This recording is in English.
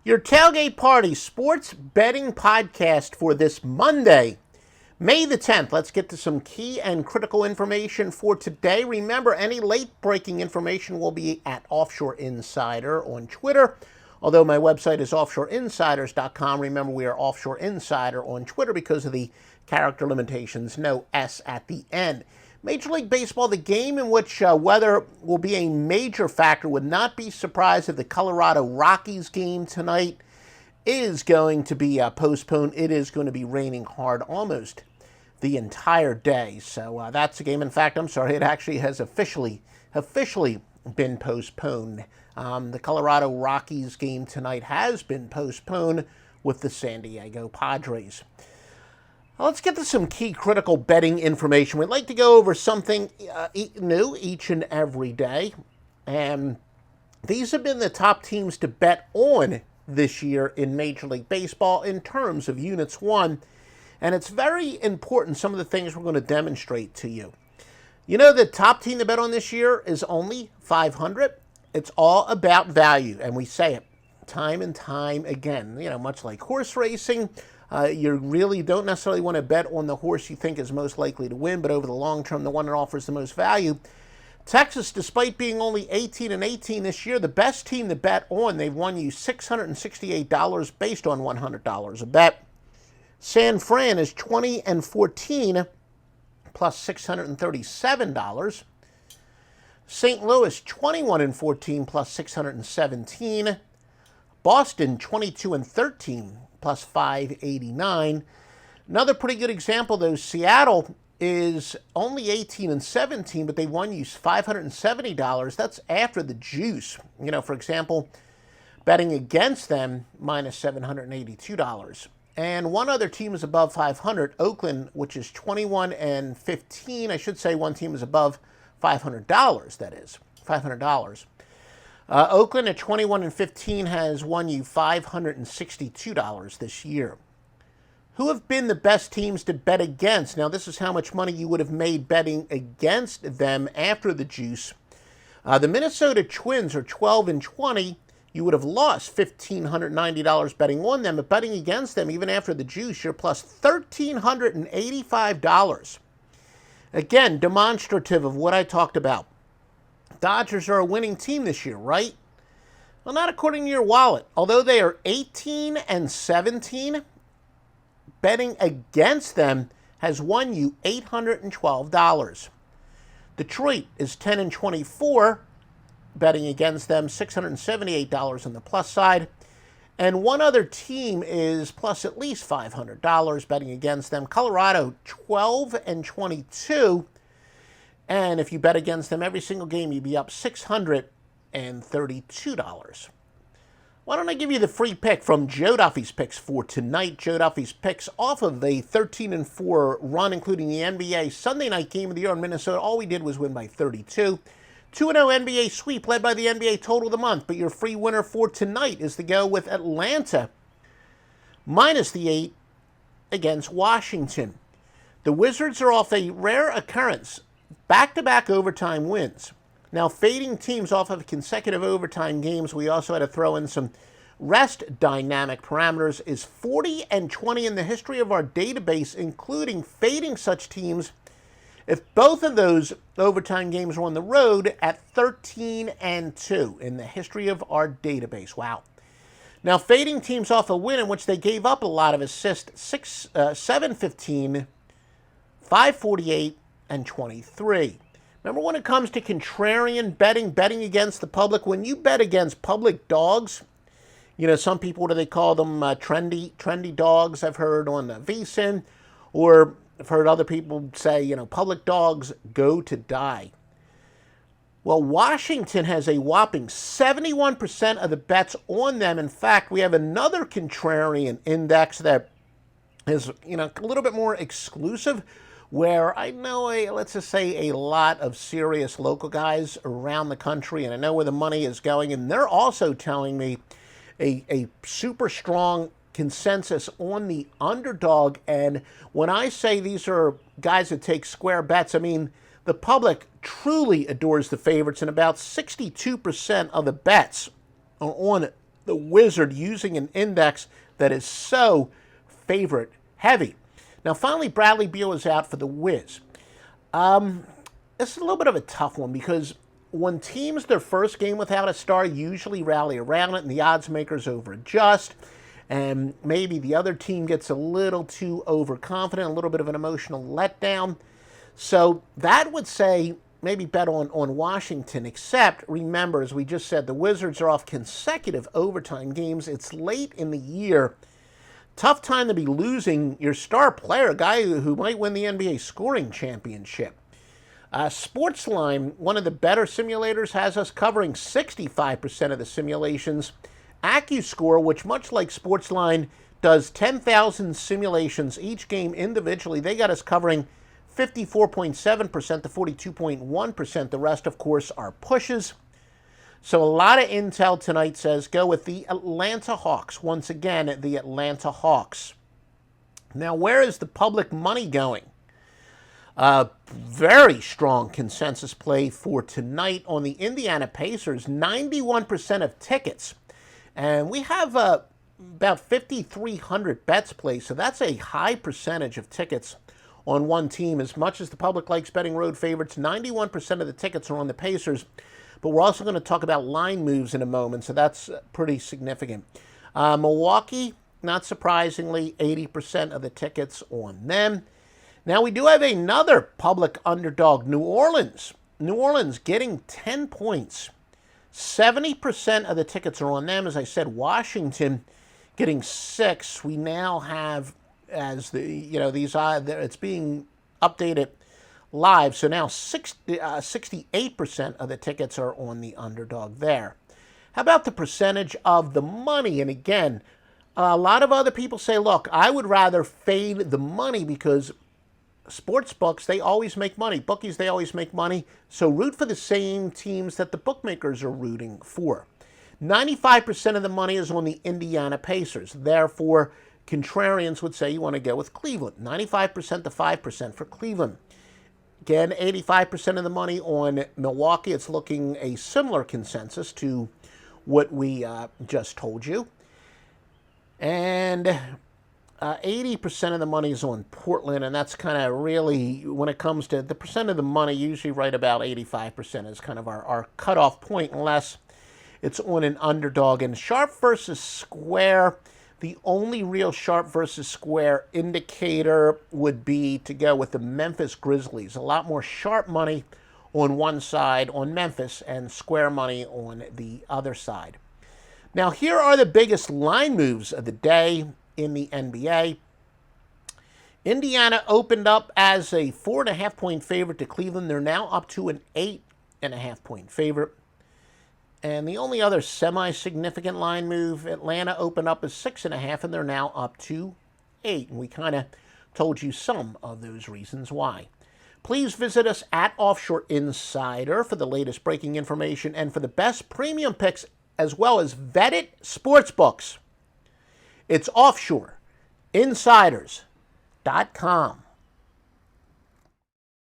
Your Tailgate Party sports betting podcast for this Monday, May the 10th. Let's get to some key and critical information for today. Remember, any late breaking information will be at Offshore Insider on Twitter. Although my website is offshoreinsiders.com, remember we are Offshore Insider on Twitter because of the character limitations, no S at the end. Major League Baseball, the game in which weather will be a major factor. Would not be surprised if the Colorado Rockies game tonight is going to be postponed. It is going to be raining hard almost the entire day. So that's a game. In fact, I'm sorry, it actually has officially been postponed. The Colorado Rockies game tonight has been postponed with the San Diego Padres. Let's get to some key critical betting information. We'd like to go over something new each and every day. And these have been the top teams to bet on this year in Major League Baseball in terms of units won. And it's very important, some of the things we're going to demonstrate to you. You know, the top team to bet on this year is only 500. It's all about value. And we say it time and time again. You know, much like horse racing. You really don't necessarily want to bet on the horse you think is most likely to win, but over the long term, the one that offers the most value. Texas, despite being only 18-18 this year, the best team to bet on, they've won you $668 based on $100 a bet. San Fran is 20-14 plus $637. St. Louis 21-14 plus $617. Boston 22-13 plus $589. Another pretty good example, though, Seattle is only 18-17, but they won you $570. That's after the juice. You know, for example, betting against them, minus $782. And one other team is above 500, Oakland, which is 21-15. I should say one team is above $500, that is, $500. Oakland at 21-15 has won you $562 this year. Who have been the best teams to bet against? Now, this is how much money you would have made betting against them after the juice. The Minnesota Twins are 12-20. You would have lost $1,590 betting on them, but betting against them, even after the juice, you're plus $1,385. Again, demonstrative of what I talked about. Dodgers are a winning team this year, right? Well, not according to your wallet. Although they are 18-17, betting against them has won you $812. Detroit is 10-24, betting against them $678 on the plus side. And one other team is plus at least $500 betting against them. Colorado 12-22. And if you bet against them every single game, you'd be up $632. Why don't I give you the free pick from Joe Duffy's picks for tonight? Joe Duffy's picks off of a 13-4 run, including the NBA Sunday night game of the year in Minnesota. All we did was win by 32. 2-0 NBA sweep led by the NBA total of the month. But your free winner for tonight is to go with Atlanta minus the 8 against Washington. The Wizards are off a rare occurrence. Back-to-back overtime wins. Now, fading teams off of consecutive overtime games, we also had to throw in some rest dynamic parameters, is 40-20 in the history of our database, including fading such teams if both of those overtime games were on the road at 13-2 in the history of our database. Wow. Now, fading teams off a win in which they gave up a lot of assists, 7-15, 5-48, and 23. Remember, when it comes to contrarian betting against the public, when you bet against public dogs, you know, some people, what do they call them, trendy dogs, I've heard on VSiN, or I've heard other people say, you know, public dogs go to die. Well, Washington has a whopping 71% of the bets on them. In fact, we have another contrarian index that is, you know, a little bit more exclusive, where I know, let's just say, a lot of serious local guys around the country, and I know where the money is going, and they're also telling me a super strong consensus on the underdog. And when I say these are guys that take square bets, I mean the public truly adores the favorites, and about 62% of the bets are on the Wizard using an index that is so favorite heavy. Now, finally, Bradley Beal is out for the Wiz. This is a little bit of a tough one because when teams, their first game without a star, usually rally around it and the odds makers overadjust, and maybe the other team gets a little too overconfident, a little bit of an emotional letdown. So that would say maybe bet on Washington, except remember, as we just said, the Wizards are off consecutive overtime games. It's late in the year. Tough time to be losing your star player, a guy who might win the NBA scoring championship. Sportsline, one of the better simulators, has us covering 65% of the simulations. AccuScore, which much like Sportsline does 10,000 simulations each game individually, they got us covering 54.7% to 42.1%. The rest, of course, are pushes. So a lot of intel tonight says go with the Atlanta Hawks. Once again, the Atlanta Hawks. Now, where is the public money going? Very strong consensus play for tonight on the Indiana Pacers. 91% of tickets. And we have about 5,300 bets placed, so that's a high percentage of tickets on one team. As much as the public likes betting road favorites, 91% of the tickets are on the Pacers. But we're also going to talk about line moves in a moment, so that's pretty significant. Milwaukee, not surprisingly, 80% of the tickets on them. Now, we do have another public underdog, New Orleans. New Orleans getting 10 points. 70% of the tickets are on them. As I said, Washington getting 6. We now have, as it's being updated live, so now 68% of the tickets are on the underdog there. How about the percentage of the money? And again, a lot of other people say, look, I would rather fade the money because sports books, they always make money. Bookies, they always make money. So root for the same teams that the bookmakers are rooting for. 95% of the money is on the Indiana Pacers. Therefore, contrarians would say you want to go with Cleveland. 95% to 5% for Cleveland. Again, 85% of the money on Milwaukee. It's looking a similar consensus to what we just told you. And 80% of the money is on Portland, and that's kind of really, when it comes to the percent of the money, usually right about 85% is kind of our cutoff point, unless it's on an underdog. And sharp versus square, the only real sharp versus square indicator would be to go with the Memphis Grizzlies. A lot more sharp money on one side on Memphis and square money on the other side. Now, here are the biggest line moves of the day in the NBA. Indiana opened up as a 4.5-point favorite to Cleveland. They're now up to an 8.5-point favorite. And the only other semi-significant line move, Atlanta opened up as 6.5, and they're now up to 8. And we kind of told you some of those reasons why. Please visit us at Offshore Insider for the latest breaking information and for the best premium picks as well as vetted sportsbooks. It's offshoreinsiders.com.